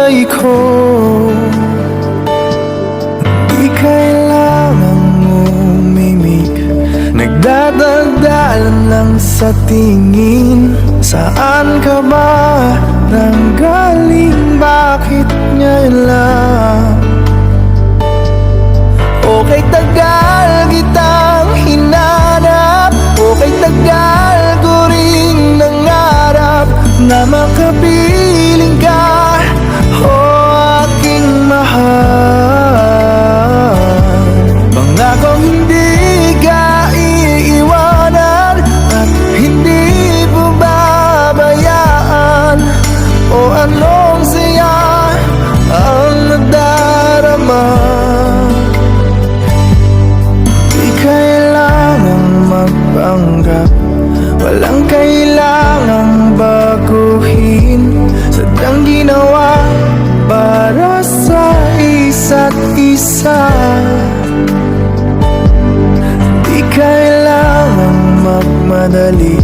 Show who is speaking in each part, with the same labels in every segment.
Speaker 1: buhay ko. Di kailangang umimik, nagdadaldalan lang sa tingin. Saan ka ba nanggaling? Bakit ngayon lang? Okay, tagal kitang hinanap, okay, tagal ko ring nangarap na makapiling ka, o aking mahal. Pangakong hindi ka iiwanan at hindi babayaan, o anong saya ang nadarama. Di kailangang magpanggap, walang kailangang baguhin, sadyang ginawa para sa isa't isa. Di kailangang magmadali,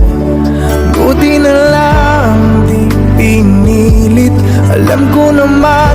Speaker 1: buti na lang di pinilit. Alam ko naman